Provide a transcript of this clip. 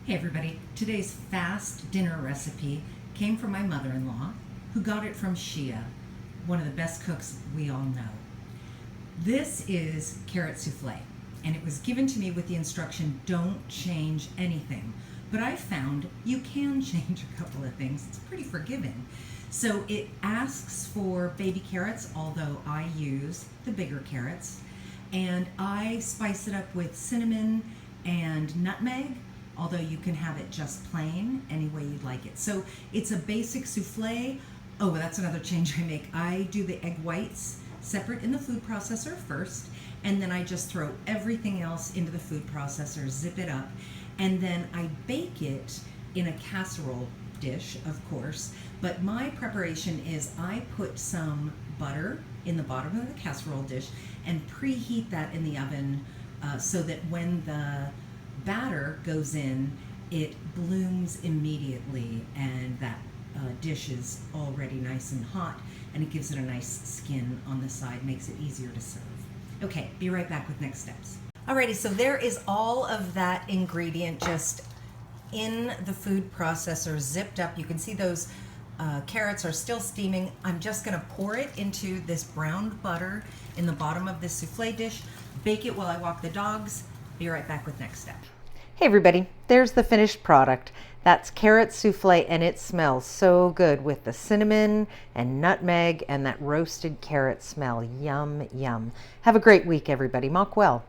Hey everybody, today's fast dinner recipe came from my mother-in-law, who got it from Chia, one of the best cooks we all know. This is carrot souffle, and it was given to me with the instruction, don't change anything. But I found you can change a couple of things. It's pretty forgiving. So it asks for baby carrots, although I use the bigger carrots. And I spice it up with cinnamon and nutmeg, although you can have it just plain, any way you'd like it. So it's a basic souffle. Oh, that's another change I make. I do the egg whites separate in the food processor first, and then I just throw everything else into the food processor, zip it up, and then I bake it in a casserole dish, of course. But my preparation is I put some butter in the bottom of the casserole dish and preheat that in the oven so that when the batter goes in, it blooms immediately, and that dish is already nice and hot, and it gives it a nice skin on the side, makes it easier to serve. Okay, be right back with next steps. Alrighty, so there is all of that ingredient just in the food processor, zipped up. You can see those carrots are still steaming. I'm just gonna pour it into this browned butter in the bottom of this souffle dish, bake it while I walk the dogs. Be right back with next step. Hey everybody, there's the finished product. That's carrot souffle, and it smells so good with the cinnamon and nutmeg and that roasted carrot smell. Yum, yum. Have a great week, everybody. Mock well.